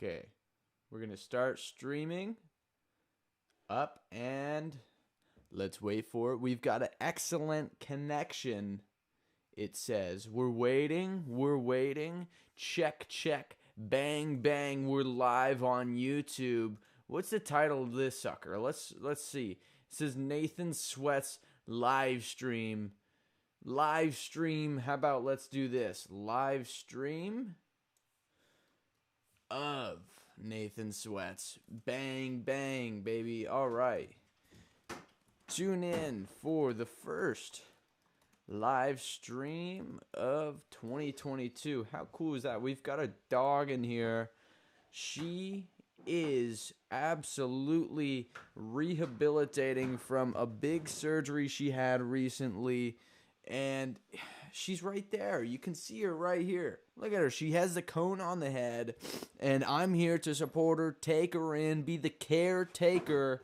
Okay, we're gonna start streaming up and let's wait for it. We've got an excellent connection. It says we're waiting, we're waiting. Check, check, bang, bang. We're live on YouTube. What's the title of this sucker? Let's see. It says Nathan Sweats live stream. Live stream. How about let's do this? Live stream of Nathan Sweats. Bang, bang, baby. All right. Tune in for the first live stream of 2022. How cool is that? We've got a dog in here. She is absolutely rehabilitating from a big surgery she had recently, and she's right there. You can see her right here. Look at her. She has the cone on the head, and I'm here to support her, take her in, be the caretaker,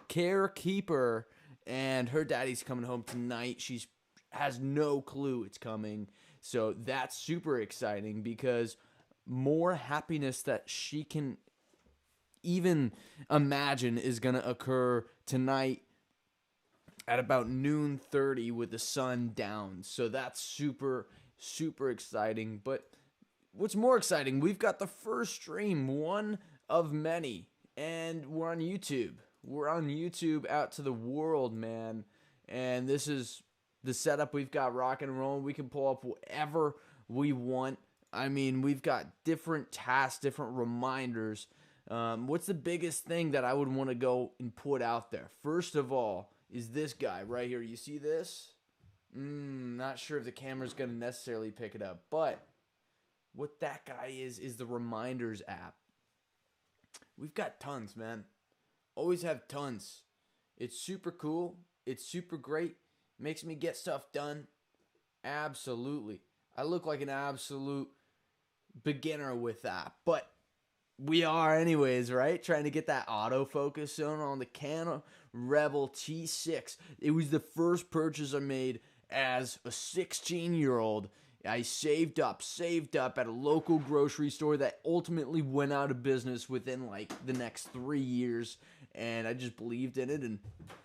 carekeeper, and her daddy's coming home tonight. She's has no clue it's coming. So that's super exciting because more happiness that she can even imagine is going to occur tonight at about noon 30 with the sun down. So that's super, super exciting. But what's more exciting, we've got the first stream, one of many, and we're on YouTube. We're on YouTube out to the world, man. And this is the setup we've got rocking and rolling. We can pull up whatever we want. I mean, we've got different tasks, different reminders. What's the biggest thing that I would want to go and put out there? First of all, is this guy right here. You see this? Not sure if the camera's going to necessarily pick it up. But what that guy is the reminders app. We've got tons, man. Always have tons. It's super cool. It's super great. Makes me get stuff done. Absolutely. I look like an absolute beginner with that. But we are anyways, right? Trying to get that autofocus on the Canon Rebel T6. It was the first purchase I made as a 16-year-old. I saved up at a local grocery store that ultimately went out of business within like the next 3 years. And I just believed in it and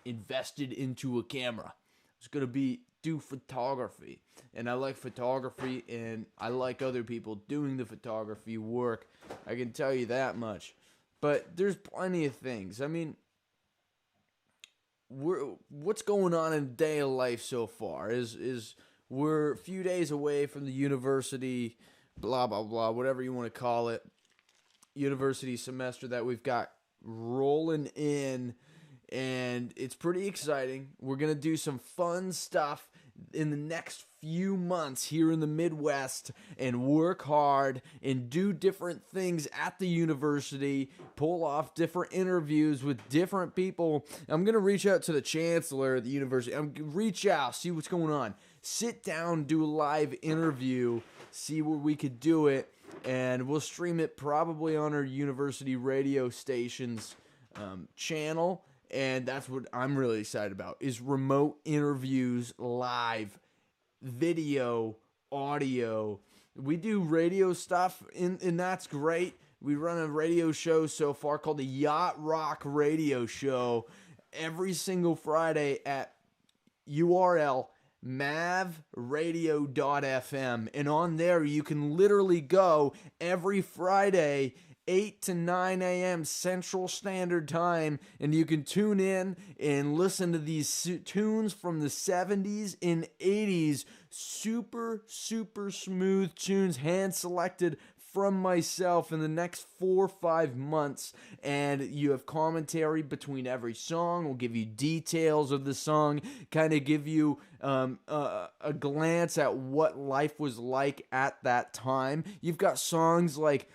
invested into a camera. It's going to do photography. And I like photography, and I like other people doing the photography work. I can tell you that much. But there's plenty of things. I mean, what's going on in day of life so far is we're a few days away from the university, blah, blah, blah, whatever you want to call it, university semester that we've got rolling in. And it's pretty exciting. We're going to do some fun stuff in the next few months here in the Midwest and work hard and do different things at the university, pull off different interviews with different people. I'm going to reach out to the chancellor at the university. I'm going to reach out, see what's going on. Sit down, do a live interview, see where we could do it, and we'll stream it probably on our university radio station's channel. And that's what I'm really excited about, is remote interviews, live, video, audio. We do radio stuff, and that's great. We run a radio show so far called the Yacht Rock Radio Show every single Friday at URL mavradio.fm. And on there, you can literally go every Friday 8 to 9 a.m. Central Standard Time, and you can tune in and listen to these tunes from the 70s and 80s. Super, super smooth tunes, hand-selected from myself in the next 4 or 5 months. And you have commentary between every song. We'll give you details of the song, kind of give you a glance at what life was like at that time. You've got songs like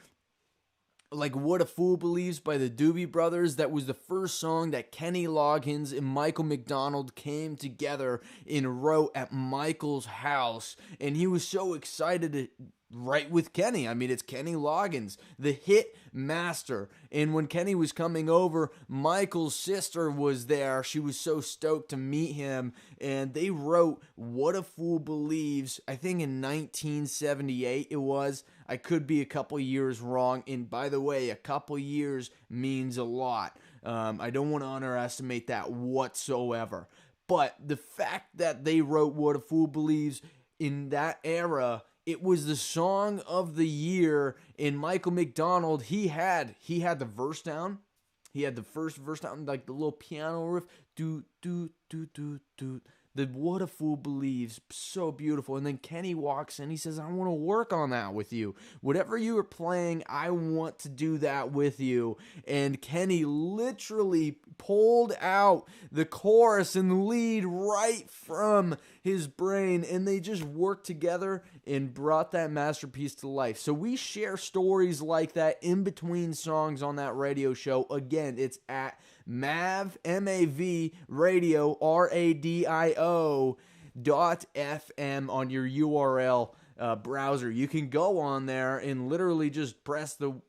What a Fool Believes by the Doobie Brothers. That was the first song that Kenny Loggins and Michael McDonald came together and wrote at Michael's house. And he was so excited to write with Kenny. I mean, it's Kenny Loggins, the hit master. And when Kenny was coming over, Michael's sister was there. She was so stoked to meet him. And they wrote What a Fool Believes, I think in 1978 it was. I could be a couple years wrong. And by the way, a couple years means a lot. I don't want to underestimate that whatsoever. But the fact that they wrote What a Fool Believes in that era, it was the song of the year. And Michael McDonald, he had the verse down. He had the first verse down, like the little piano riff. Do, do, do, do, do. The What a Fool Believes, so beautiful. And then Kenny walks in, he says, I want to work on that with you. Whatever you are playing, I want to do that with you. And Kenny literally pulled out the chorus and the lead right from his brain, and they just worked together and brought that masterpiece to life. So we share stories like that in between songs on that radio show. Again, it's at MAV, M-A-V, radio, R-A-D-I-O, .fm on your URL browser. You can go on there and literally just press the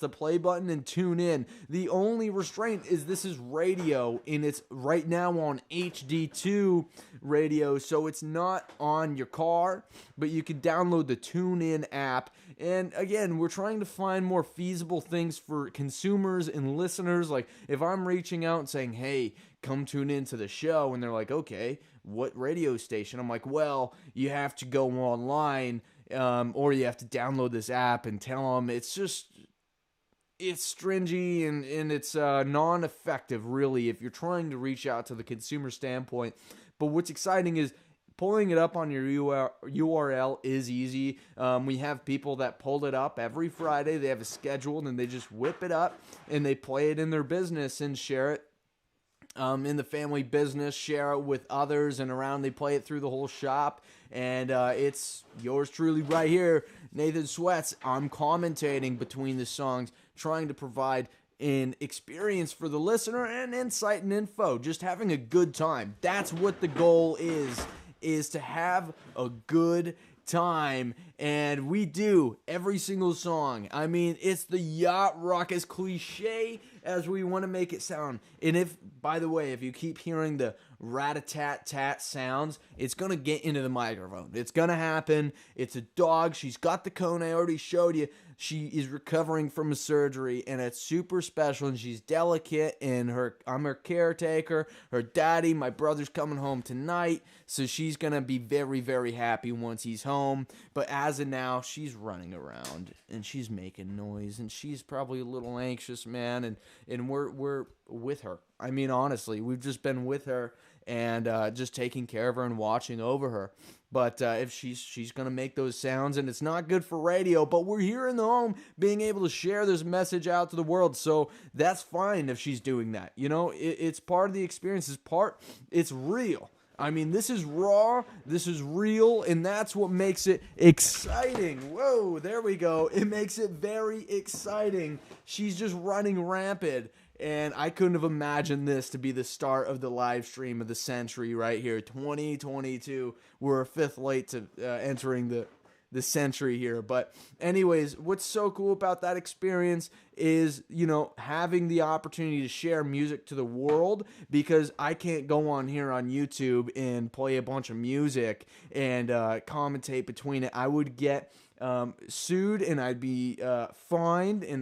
play button and tune in. The only restraint is this is radio, and it's right now on HD2 radio, so it's not on your car, but you can download the TuneIn app. And again, we're trying to find more feasible things for consumers and listeners. Like if I'm reaching out and saying, hey, come tune into the show, and they're like, okay, what radio station? I'm like, well, you have to go online, or you have to download this app and tell them. It's stringy and it's non-effective, really, if you're trying to reach out to the consumer standpoint. But what's exciting is pulling it up on your URL is easy. We have people that pull it up every Friday. They have a schedule, and they just whip it up, and they play it in their business and share it in the family business, share it with others, and around they play it through the whole shop. And it's yours truly right here, Nathan Sweats. I'm commentating between the songs, trying to provide an experience for the listener and insight and info, just having a good time. That's what the goal is to have a good time, and we do every single song. I mean, it's the yacht rock, as cliche as we want to make it sound. And if, by the way, if you keep hearing the rat-a-tat-tat sounds, it's going to get into the microphone. It's going to happen. It's a dog. She's got the cone. I already showed you. She is recovering from a surgery, and it's super special, and she's delicate, and I'm her caretaker. Her daddy, my brother's coming home tonight, so she's going to be very, very happy once he's home. But as of now, she's running around, and she's making noise, and she's probably a little anxious, man, and we're with her. I mean, honestly, we've just been with her and just taking care of her and watching over her. But if she's going to make those sounds, and it's not good for radio, but we're here in the home being able to share this message out to the world. So that's fine if she's doing that. You know, it's part of the experience. It's real. I mean, this is raw, this is real, and that's what makes it exciting. Whoa, there we go. It makes it very exciting. She's just running rampant. And I couldn't have imagined this to be the start of the live stream of the century right here, 2022. We're a fifth late to entering the century here. But anyways, what's so cool about that experience is, you know, having the opportunity to share music to the world, because I can't go on here on YouTube and play a bunch of music and commentate between it. I would get sued, and I'd be fined, and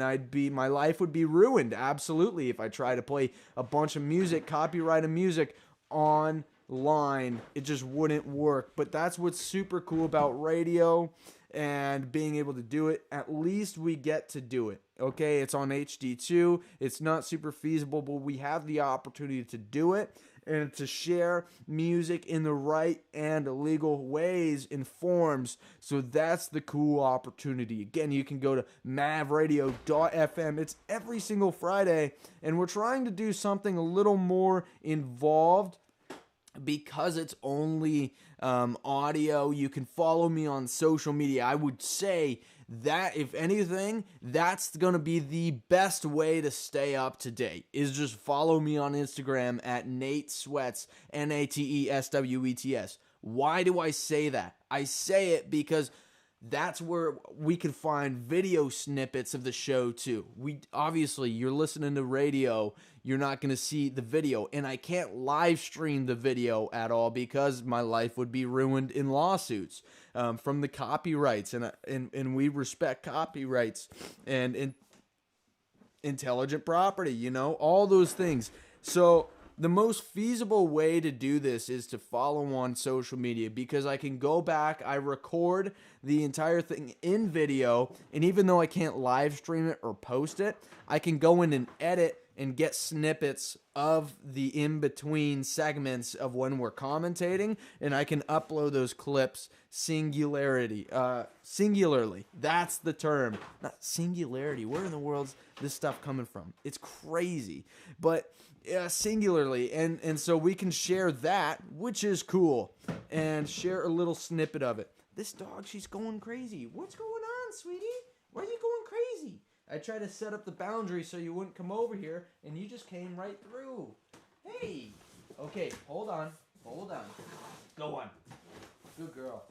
my life would be ruined, absolutely, if I try to play a bunch of music, copyrighted music online. It just wouldn't work. But that's what's super cool about radio and being able to do it. At least we get to do it. Okay, it's on HD2. It's not super feasible, but we have the opportunity to do it and to share music in the right and legal ways and forms. So that's the cool opportunity. Again, you can go to mavradio.fm. It's every single Friday, and we're trying to do something a little more involved because it's only audio. You can follow me on social media. I would say that, if anything, that's going to be the best way to stay up to date, is just follow me on Instagram at Nate Sweats, Nateswets. Why do I say that? I say it because that's where we can find video snippets of the show too. Obviously, you're listening to radio, you're not going to see the video, and I can't live stream the video at all because my life would be ruined in lawsuits. from the copyrights, and we respect copyrights and intelligent property, you know, all those things. So the most feasible way to do this is to follow on social media, because I can go back, I record the entire thing in video, and even though I can't live stream it or post it, I can go in and edit and get snippets of the in-between segments of when we're commentating, and I can upload those clips singularly. That's the term. Not singularity. Where in the world's this stuff coming from? It's crazy. But singularly, and so we can share that, which is cool, and share a little snippet of it. This dog, she's going crazy. What's going on, sweetie? Why are you going crazy? I tried to set up the boundary so you wouldn't come over here, and you just came right through. Hey! Okay, hold on. Hold on. Go on. Good girl.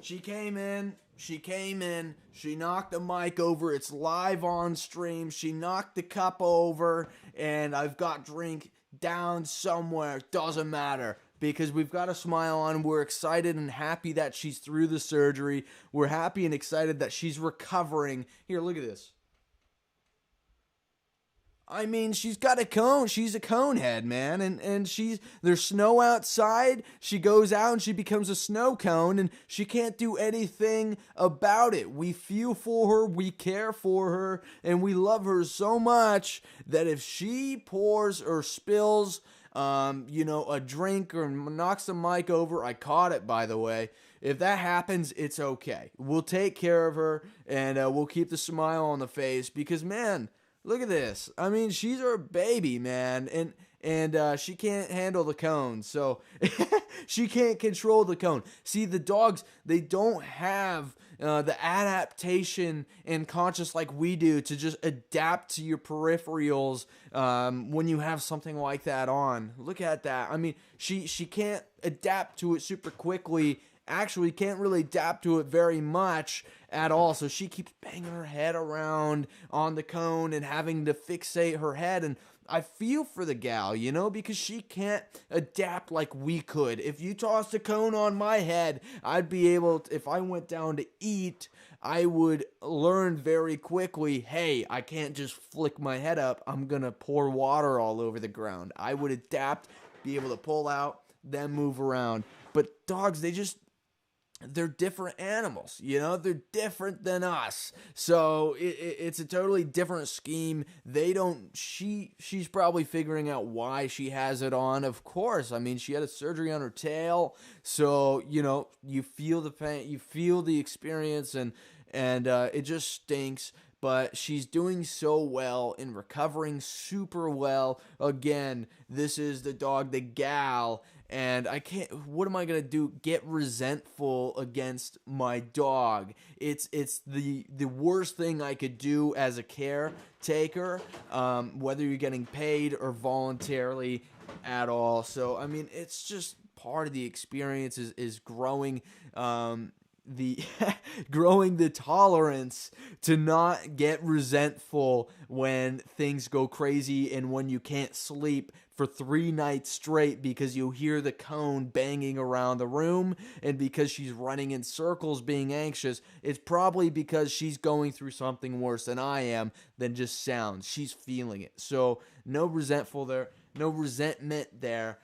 She came in. She knocked the mic over. It's live on stream. She knocked the cup over, and I've got drink down somewhere. Doesn't matter, because we've got a smile on. We're excited and happy that she's through the surgery. We're happy and excited that she's recovering. Here, look at this. I mean, she's got a cone. She's a cone head, man. And there's snow outside. She goes out and she becomes a snow cone, and she can't do anything about it. We feel for her, we care for her, and we love her so much that if she pours or spills, a drink or knocks the mic over, I caught it, by the way. If that happens, it's okay. We'll take care of her, and we'll keep the smile on the face, because, man, look at this. I mean, she's our baby, man, and she can't handle the cone, so she can't control the cone. See, the dogs, they don't have the adaptation and conscious like we do to just adapt to your peripherals when you have something like that on. Look at that. I mean, she can't adapt to it super quickly. Actually can't really adapt to it very much at all, so she keeps banging her head around on the cone and having to fixate her head. And I feel for the gal, you know, because she can't adapt like we could. If you tossed a cone on my head, I'd be able to, if I went down to eat, I would learn very quickly, hey, I can't just flick my head up, I'm gonna pour water all over the ground. I would adapt, be able to pull out, then move around. But dogs, they're different animals, you know, they're different than us. So it's a totally different scheme. She's probably figuring out why she has it on. Of course. I mean, she had a surgery on her tail. So, you know, you feel the pain, you feel the experience, and it just stinks. But she's doing so well and recovering super well. Again, this is the dog, the gal. And I can't, what am I going to do? Get resentful against my dog. It's the worst thing I could do as a caretaker, whether you're getting paid or voluntarily at all. So, I mean, it's just part of the experience is growing, growing the tolerance to not get resentful when things go crazy and when you can't sleep for 3 nights straight because you hear the cone banging around the room, and because she's running in circles being anxious. It's probably because she's going through something worse than I am than just sounds. She's feeling it. So no resentment there.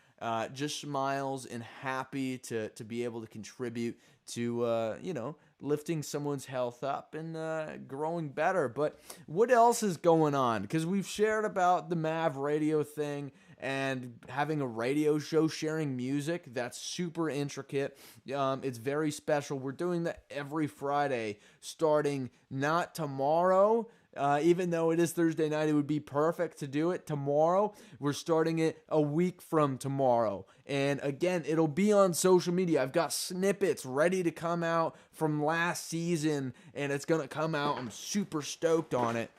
Just smiles and happy to be able to contribute to, lifting someone's health up and growing better. But what else is going on? Because we've shared about the Mav radio thing and having a radio show sharing music. That's super intricate. It's very special. We're doing that every Friday starting not tomorrow. Even though it is Thursday night, it would be perfect to do it tomorrow. We're starting it a week from tomorrow. And again, it'll be on social media. I've got snippets ready to come out from last season, and it's going to come out. I'm super stoked on it.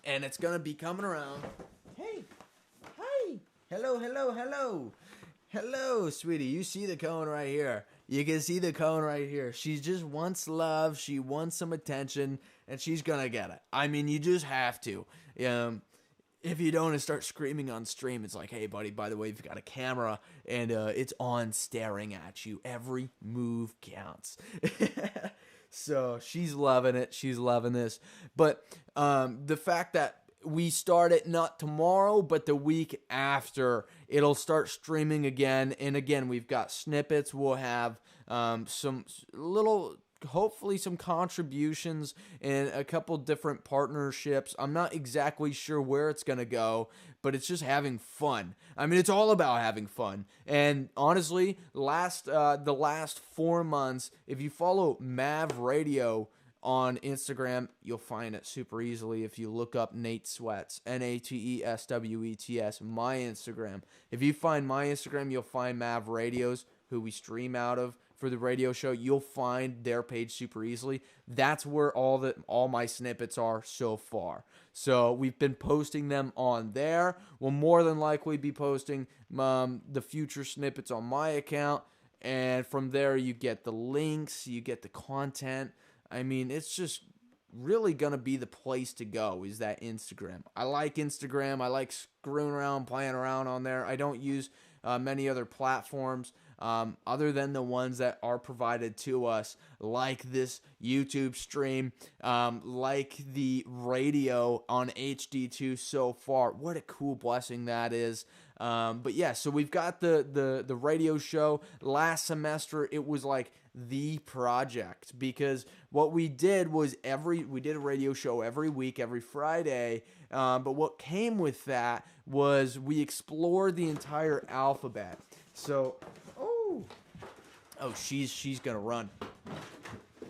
And it's going to be coming around. Hey. Hello, sweetie. You see the cone right here. You can see the cone right here. She just wants love. She wants some attention, and she's going to get it. I mean, you just have to. if you don't start screaming on stream, it's like, hey, buddy, by the way, you've got a camera and it's on staring at you. Every move counts. So she's loving it. She's loving this. But the fact that we start it not tomorrow, but the week after, it'll start streaming again. And again, we've got snippets. We'll have some little, hopefully some contributions and a couple different partnerships. I'm not exactly sure where it's going to go, but it's just having fun. I mean, it's all about having fun. And honestly, the last 4 months, if you follow Mav Radio on Instagram, you'll find it super easily if you look up Nate Swets, Nateswets, my Instagram. If you find my Instagram, you'll find Mav Radios, who we stream out of for the radio show. You'll find their page super easily. That's where all my snippets are so far. So we've been posting them on there. We'll more than likely be posting the future snippets on my account. And from there, you get the links, you get the content. I mean, it's just really going to be the place to go, is that Instagram. I like Instagram. I like screwing around, playing around on there. I don't use many other platforms other than the ones that are provided to us, like this YouTube stream, like the radio on HD2 so far. What a cool blessing that is. But yeah, so we've got the radio show. Last semester, it was like the project, because what we did was we did a radio show every week, every Friday. But what came with that was we explored the entire alphabet. So, oh, she's gonna run.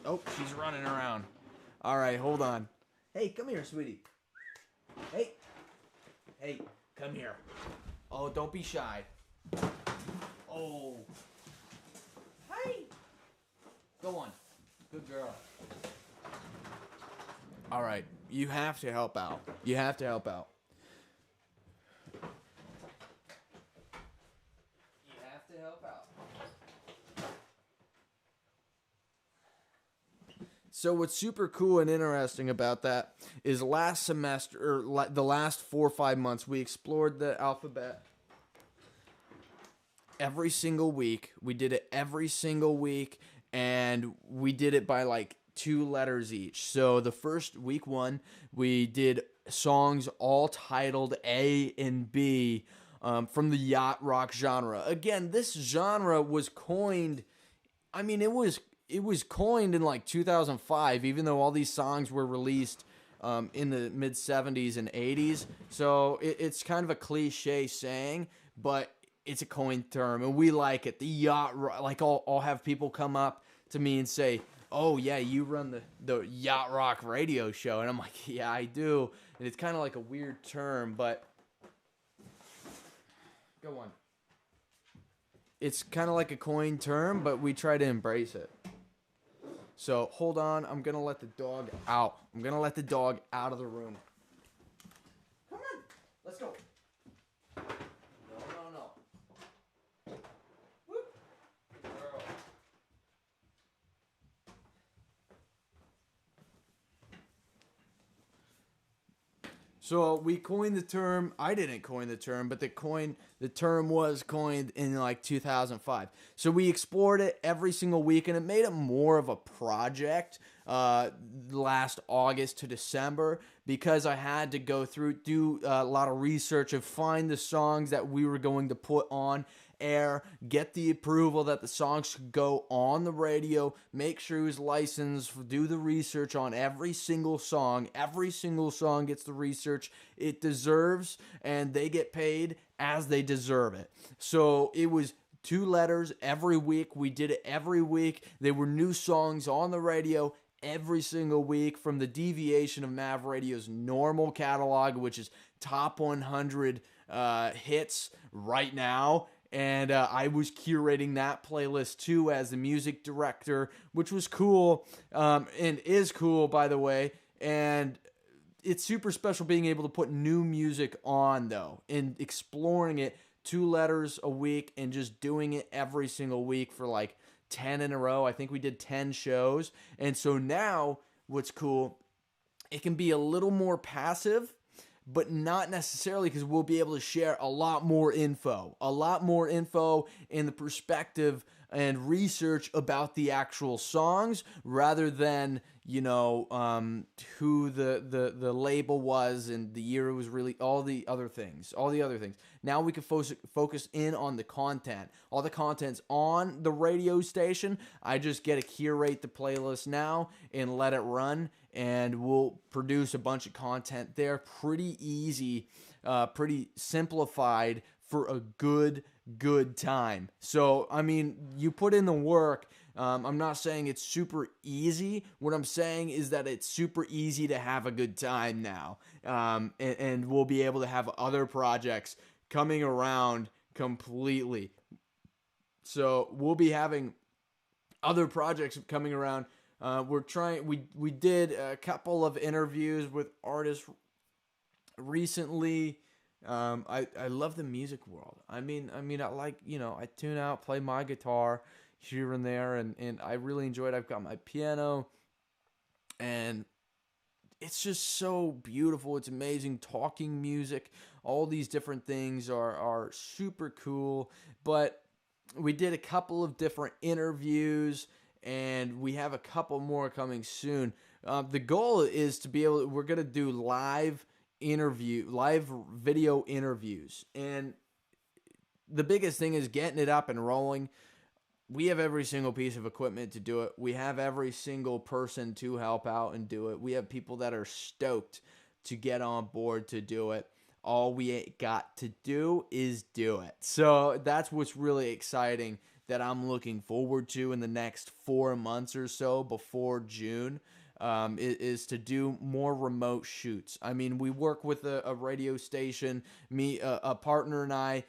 Oh, she's running around. All right, hold on. Hey, come here, sweetie. Hey, come here. Oh, don't be shy. Oh. Hey. Go on. Good girl. All right. You have to help out. You have to help out. You have to help out. So what's super cool and interesting about that is last semester, or the last 4 or 5 months, we explored the alphabet every single week. We did it every single week, and we did it by like 2 letters each. So the first week 1, we did songs all titled A and B from the yacht rock genre. Again, this genre was coined, I mean, it was coined in like 2005, even though all these songs were released in the mid 70s and 80s. So it's kind of a cliche saying, but it's a coined term, and we like it. The yacht, like I'll have people come up to me and say, "Oh yeah, you run the yacht rock radio show," and I'm like, "Yeah, I do." And it's kind of like a weird term, but go on. It's kind of like a coined term, but we try to embrace it. So hold on, I'm gonna let the dog out. I'm gonna let the dog out of the room. Come on, let's go. No. Whoop. Girl. So we coined the term. I didn't coin the term, but the term was coined in like 2005. So we explored it every single week, and it made it more of a project last August to December, because I had to go through, do a lot of research and find the songs that we were going to put on air, get the approval that the songs could go on the radio, make sure it was licensed, do the research on every single song. Every single song gets the research it deserves, and they get paid as they deserve it. So it was 2 letters every week. We did it every week. There were new songs on the radio every single week from the deviation of Mav Radio's normal catalog, which is top 100 hits right now. And I was curating that playlist too as the music director, which was cool, and is cool, by the way. And it's super special being able to put new music on, though, and exploring it 2 letters a week and just doing it every single week for like 10 in a row. I think we did 10 shows. And so now what's cool, it can be a little more passive, but not necessarily, because we'll be able to share a lot more info in the perspective and research about the actual songs, rather than, who the label was and the year it was really, all the other things. Now we can focus in on the content. All the content's on the radio station. I just get to curate the playlist now and let it run, and we'll produce a bunch of content there. Pretty easy, pretty simplified for a good time. So, I mean, you put in the work. I'm not saying it's super easy. What I'm saying is that it's super easy to have a good time now. And we'll be able to have other projects coming around completely. So we'll be having other projects coming around. We did a couple of interviews with artists recently. I love the music world. I mean, I like, I tune out, play my guitar here and there, and I really enjoy it. I've got my piano, and it's just so beautiful. It's amazing. Talking music, all these different things are super cool. But we did a couple of different interviews, and we have a couple more coming soon. The goal is to be we're going to do live video interviews. And the biggest thing is getting it up and rolling. We have every single piece of equipment to do it. We have every single person to help out and do it. We have people that are stoked to get on board to do it. All we got to do is do it. So that's what's really exciting, that I'm looking forward to in the next 4 months or so before June. Is to do more remote shoots. I mean, we work with a radio station. A partner and I,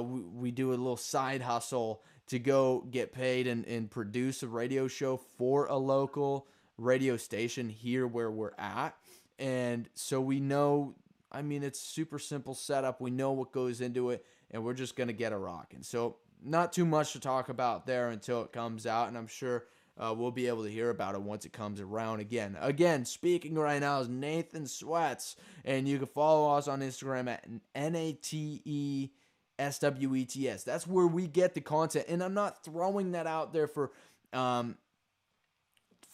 we do a little side hustle to go get paid and produce a radio show for a local radio station here where we're at. And so we know, I mean, it's super simple setup. We know what goes into it, and we're just going to get it rocking. So not too much to talk about there until it comes out, and I'm sure we'll be able to hear about it once it comes around again. Again, speaking right now is Nathan Sweats, and you can follow us on Instagram at NATESWETS. That's where we get the content, and I'm not throwing that out there for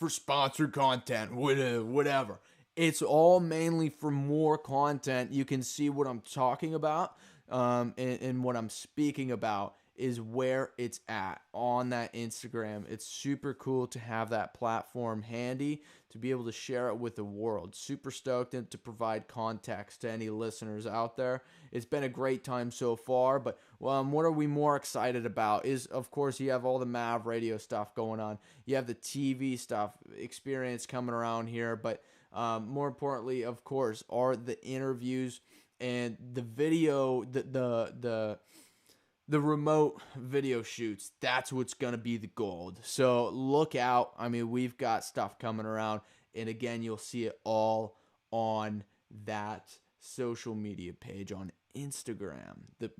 sponsored content, whatever. It's all mainly for more content. You can see what I'm talking about, and what I'm speaking about is where it's at on that Instagram. It's super cool to have that platform handy to be able to share it with the world. Super stoked to provide context to any listeners out there. It's been a great time so far, but what are we more excited about is, of course, you have all the Mav radio stuff going on. You have the TV stuff, experience coming around here, but more importantly, of course, are the interviews and the video, the remote video shoots. That's what's going to be the gold. So look out. I mean, we've got stuff coming around. And again, you'll see it all on that social media page on Instagram, the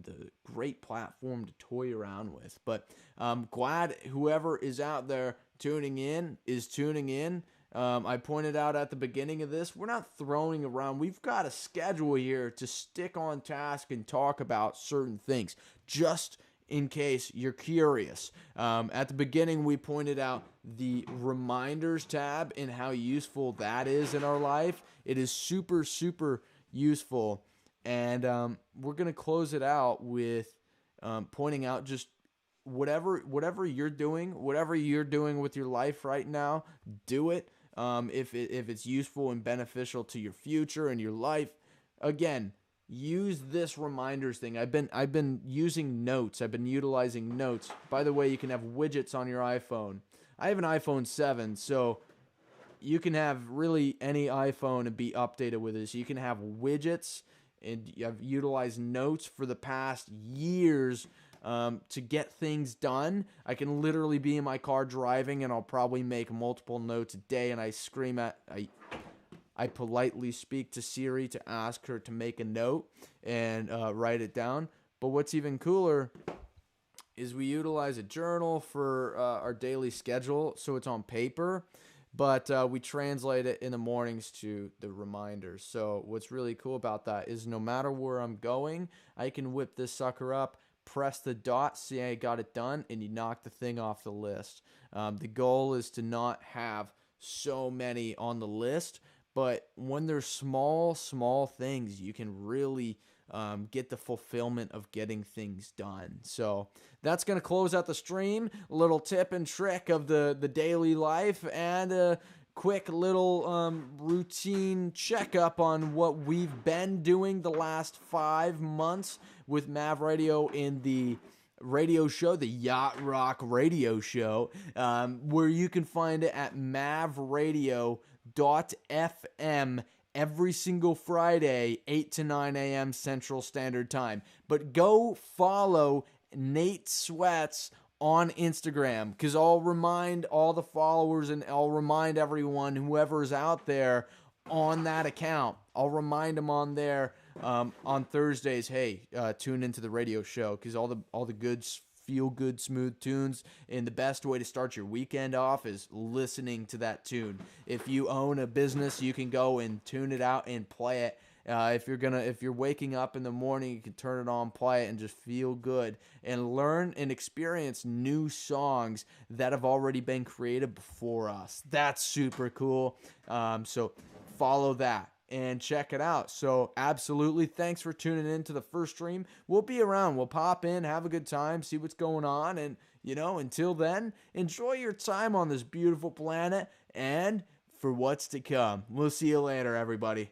great platform to toy around with. But I'm glad whoever is out there tuning in is tuning in. I pointed out at the beginning of this, we're not throwing around. We've got a schedule here to stick on task and talk about certain things, just in case you're curious. At the beginning, we pointed out the reminders tab and how useful that is in our life. It is super, super useful. And we're going to close it out with pointing out just whatever you're doing with your life right now, do it. If it's useful and beneficial to your future and your life, again, use this reminders thing. I've been using notes. I've been utilizing notes. By the way, you can have widgets on your iPhone. I have an iPhone 7, so you can have really any iPhone and be updated with it. So you can have widgets, and I've utilized notes for the past years to get things done. I can literally be in my car driving, and I'll probably make multiple notes a day, and I politely speak to Siri to ask her to make a note and write it down. But what's even cooler is we utilize a journal for our daily schedule, so it's on paper. but we translate it in the mornings to the reminders. So what's really cool about that is no matter where I'm going, I can whip this sucker up, press the dot, see I got it done, and you knock the thing off the list. The goal is to not have so many on the list, but when there's small things, you can really get the fulfillment of getting things done. So that's going to close out the stream. A little tip and trick of the daily life, and a quick little routine checkup on what we've been doing the last 5 months with Mav Radio in the radio show, the Yacht Rock Radio Show, where you can find it at mavradio.fm every single Friday, 8 to 9 a.m. Central Standard Time. But go follow Nate Sweats on Instagram, because I'll remind all the followers and I'll remind everyone, whoever's out there on that account, I'll remind them on there on Thursdays, hey, tune into the radio show, because all the good feel-good, smooth tunes, and the best way to start your weekend off is listening to that tune. If you own a business, you can go and tune it out and play it. If you're waking up in the morning, you can turn it on, play it, and just feel good and learn and experience new songs that have already been created before us. That's super cool. So follow that and check it out. So absolutely, thanks for tuning in to the first stream. We'll be around. We'll pop in, have a good time, see what's going on, and until then, enjoy your time on this beautiful planet and for what's to come. We'll see you later, everybody.